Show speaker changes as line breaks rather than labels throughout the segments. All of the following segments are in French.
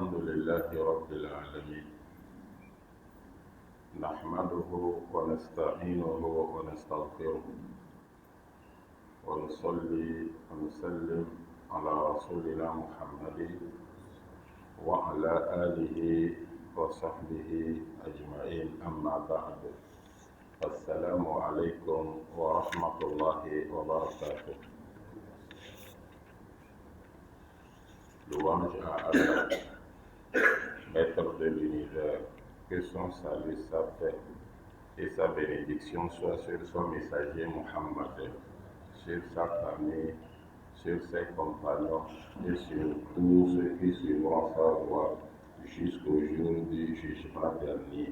الحمد لله رب العالمين نحمده ونستعينه ونستغفره ونصلي ونسلم على رسولنا محمد وعلى آله وصحبه أجمعين أما بعد السلام عليكم ورحمة الله وبركاته. Louange à Allah, Maître de l'univers, que son salut, sa paix et sa bénédiction soient sur son messager Muhammad, sur sa famille, sur ses compagnons et sur tous ceux qui suivront sa voie jusqu'au jour du jugement dernier.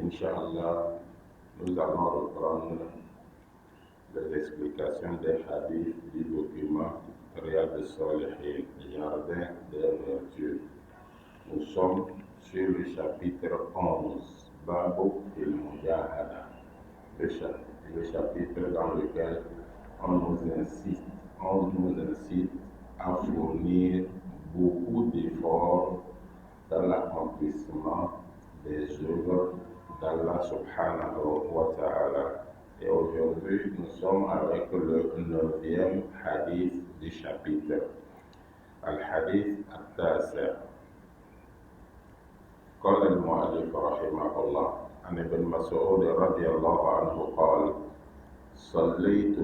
Inch'Allah, nous allons reprendre les explications des hadiths du document Riyad al-Salihin, Jardin des Vertus. Nous sommes sur le chapitre 11, Babu il-Mujahada, le chapitre dans lequel on nous incite à fournir beaucoup d'efforts dans l'accomplissement des œuvres d'Allah subhanahu wa ta'ala. Et aujourd'hui, nous sommes avec le 9e hadith du chapitre, Al-Hadith Al-Tasi'. قال المؤلف رحمه الله عن ابن مسعود رضي الله عنه قال: صليت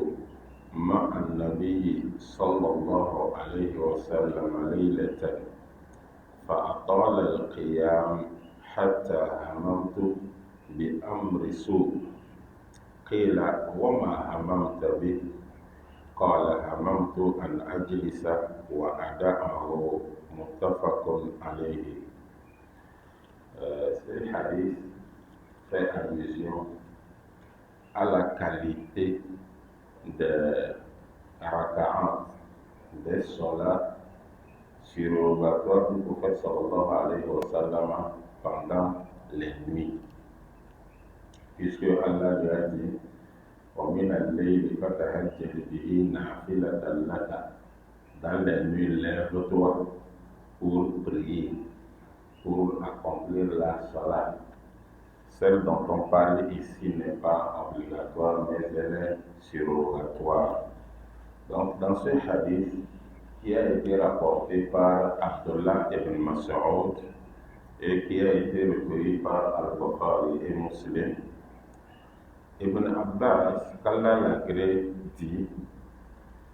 مع النبي صلى الله عليه وسلم ليلة فأطال القيام حتى هممت بأمر سوء. قيل: وما هممت به؟ قال: هممت أن أجلس وأدعه. متفق عليه. Ce hadith fait allusion à la qualité des raka'at, des salats surrogatoires du prophète sallallahu alayhi wa sallam pendant les nuits. Puisque Allah lui a dit: وَمِنَ اللَّيْلِ فَتَهَجَّدْ بِهِ نَافِلَةً لَكَ. Dans les nuits, lève-toi pour prier, pour accomplir la salat. Celle dont on parle ici n'est pas obligatoire, mais elle est surrogatoire. Donc, dans ce hadith qui a été rapporté par Abdullah ibn Mas'ud et qui a été recueilli par Al-Bukhari et Muslim, Ibn Abbas, qu'Allah l'agrée, dit: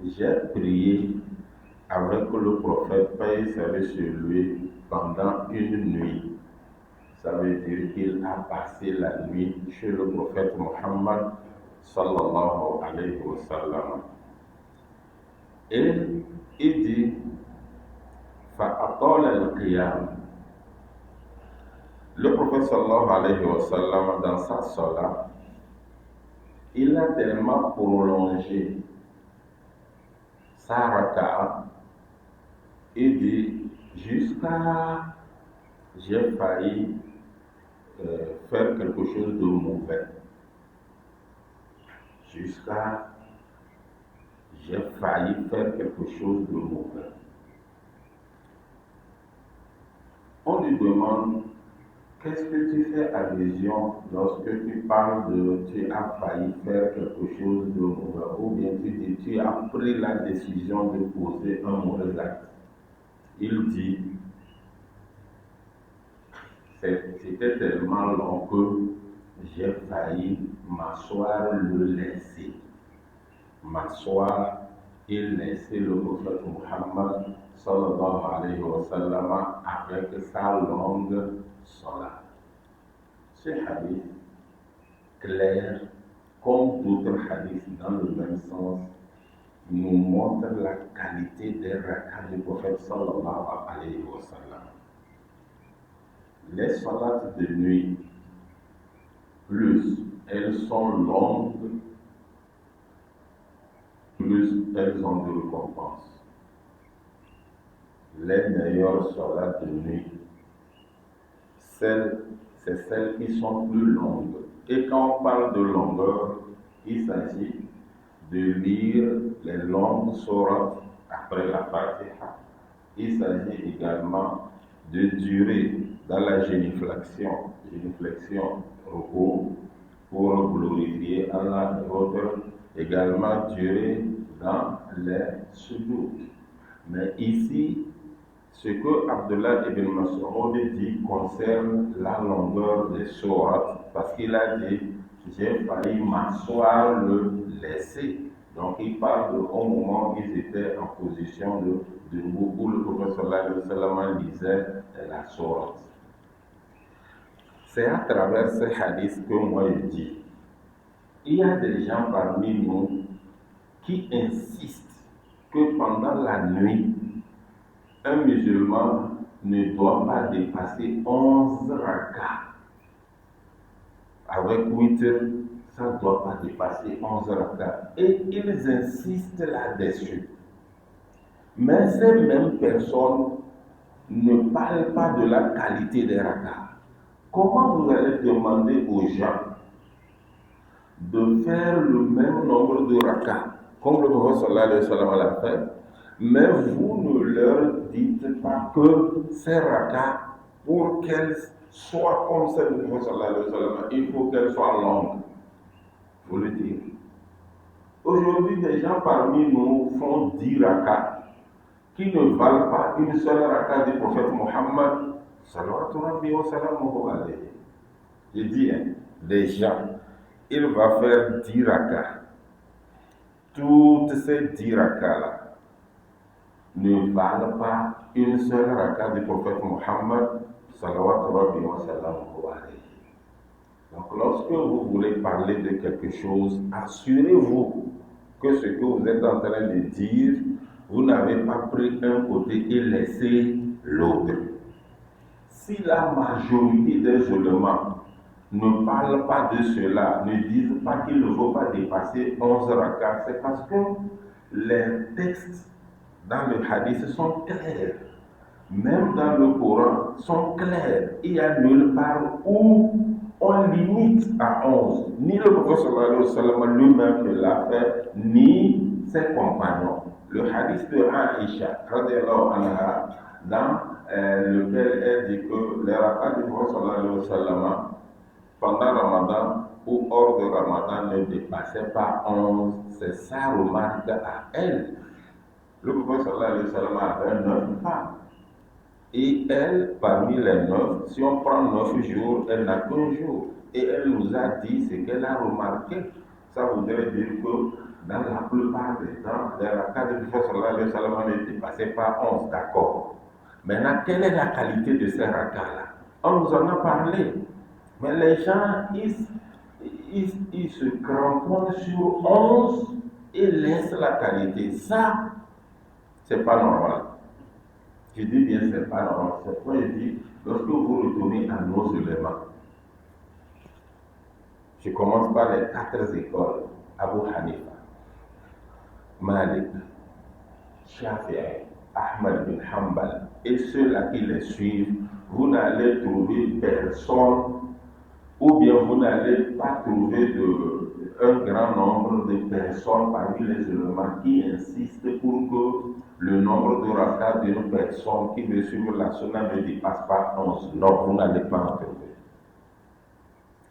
j'ai prié avec le prophète, paix et salut sur lui, pendant une nuit. Ça veut dire qu'il a passé la nuit chez le prophète Muhammad sallallahu alayhi wa sallam. Et il dit: فَأَطَالَ الْقِيَامِ. Le prophète sallallahu alayhi wa sallam, dans sa salat, il a tellement prolongé sa raka'a, il dit jusqu'à j'ai failli faire quelque chose de mauvais. Jusqu'à j'ai failli faire quelque chose de mauvais. On lui demande: qu'est-ce que tu fais allusion lorsque tu parles de tu as failli faire quelque chose de mauvais, ou bien tu dis tu as pris la décision de poser un mauvais acte? Il dit: c'était tellement long que j'ai failli m'asseoir, le laisser. M'asseoir et laisser le prophète Muhammad sallallahu alayhi wa sallam avec sa longue salat. Ce hadith clair, comme d'autres hadiths dans le même sens, nous montre la qualité des rakats du prophète sallallahu alayhi wa sallam. Les salats de nuit, plus elles sont longues, plus elles ont de récompenses. Les meilleures salats de nuit, c'est celles qui sont plus longues. Et quand on parle de longueur, il s'agit de lire les longues sourates après la Fatiha, Il s'agit également de durer dans la génuflexion, repos, pour glorifier Allah et autres, également durer dans les sujouds. Mais ici, ce que Abdullah ibn Mas'ud dit concerne la longueur des sourates, parce qu'il a dit j'ai failli m'asseoir le laisser. Donc il parle au moment où ils étaient en position de debout, où le prophète sallallahu alayhi wa sallam lisait la sourate. C'est à travers ces hadiths que moi je dis, il y a des gens parmi nous qui insistent que pendant la nuit, un musulman ne doit pas dépasser 11 rakats. Avec 8 heures, ça ne doit pas dépasser 11 rakats. Et ils insistent là-dessus. Mais ces mêmes personnes ne parlent pas de la qualité des rakats. Comment vous allez demander aux gens de faire le même nombre de rakats, comme le prophète sallallahu alayhi wa sallam l'a fait, mais vous ne leur dites pas que ces rakats, pour qu'elles soient comme celles du prophète sallallahu alayhi wa sallam, il faut qu'elles soient longues. Il faut le dire. Aujourd'hui, des gens parmi nous font 10 rakats qui ne valent pas une seule rakat du prophète Mohammed sallallahu wa sallam. Je dis, des gens, il va faire 10 rakats. Toutes ces 10 rakats-là ne valent pas une seule rakat du prophète Mohammed sallallahu wa sallam. Donc lorsque vous voulez parler de quelque chose, assurez-vous que ce que vous êtes en train de dire, vous n'avez pas pris un côté et laissé l'autre. Si la majorité des ulémas ne parlent pas de cela, ne disent pas qu'il ne faut pas dépasser 11 rakats, c'est parce que les textes dans le hadith sont clairs. Même dans le Coran, sont clairs. Il n'y a nulle part où on limite à 11. Ni le prophète sallallahu alayhi wa sallam lui-même ne l'a fait, ni ses compagnons. Le hadith de Aïcha, radiallahu anha, dans lequel elle dit que les rakats du prophète sallallahu alayhi wa sallam, pendant Ramadan ou hors de Ramadan, ne dépassaient pas 11. C'est sa remarque à elle. Le prophète sallallahu alayhi wa sallam avait 9 femmes. Et elle, parmi les 9, si on prend 9 jours, elle n'a qu'un jour. Et elle nous a dit ce qu'elle a remarqué. Ça voudrait dire que dans la plupart des temps, les rakats du prophète sallallahu alayhi wa sallam ne dépassaient pas 11, d'accord. Maintenant, quelle est la qualité de ces rakats-là? On nous en a parlé. Mais les gens, ils se cramponnent sur 11 et laissent la qualité. Ça, c'est pas normal. Je dis bien, c'est pas normal. C'est pourquoi je dis, lorsque vous retournez à nos éléments, je commence par les 4 écoles, Abu Hanifa, Malik, Shafi'i, Ahmad bin Hanbal, et ceux-là qui les suivent, vous n'allez trouver personne, ou bien vous n'allez pas trouver un grand nombre de personnes parmi les éléments qui insistent pour que le nombre de rakats d'une personne qui veut suivre la sunna ne dépasse pas 11. Non, vous n'allez pas en trouver.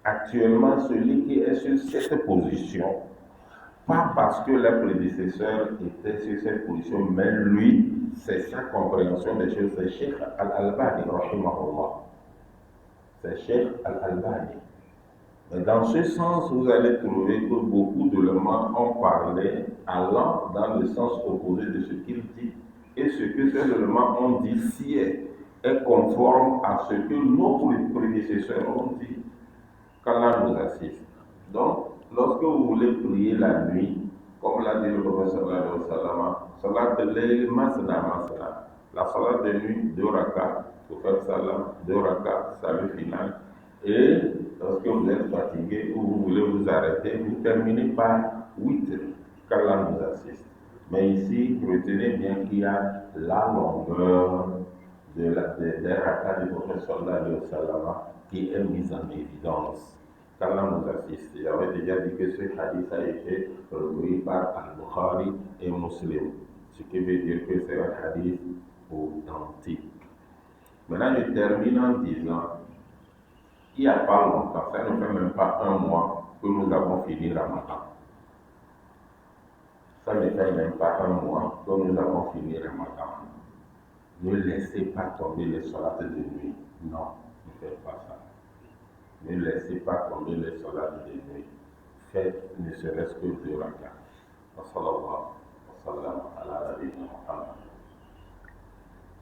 Actuellement, celui qui est sur cette position, pas parce que les prédécesseurs étaient sur cette position, mais lui, c'est sa compréhension des choses, c'est Cheikh Al-Albani, rahimahullah. C'est Cheikh Al-Albani. Mais dans ce sens, vous allez trouver que beaucoup d'éléments ont parlé allant dans le sens opposé de ce qu'il dit. Et ce que ces éléments ont dit si est conforme à ce que nos prédécesseurs ont dit. Qu'Allah nous assiste. Donc, lorsque vous voulez prier la nuit, comme l'a dit le prophète sallallahu alayhi wa sallam, salat al-layl masna masna. La salat de nuit, 2 rakats, vous faites salam, 2 rakats, salut final. Et lorsque vous êtes fatigué ou vous voulez vous arrêter, vous terminez par 8 heures. Qu'Allah nous assiste. Mais ici, retenez bien qu'il y a la longueur des rakats du prophète sallallahu alayhi wa sallam qui est mise en évidence. Qu'Allah nous assiste. J'avais déjà dit que ce hadith a été repris par Al-Bukhari et Muslim. Ce qui veut dire que c'est un hadith authentique. Maintenant, je termine en disant, il n'y a pas longtemps, ça ne fait même pas un mois que nous avons fini Ramadan. Ça ne fait même pas un mois que nous avons fini Ramadan. Ne laissez pas tomber les salats de nuit. Non, ne faites pas ça. Ne laissez pas tomber les salats de nuit. Faites ne serait-ce que 2 rakats. Wa sallallahu wa sallam ala nabiyyina Muhammad.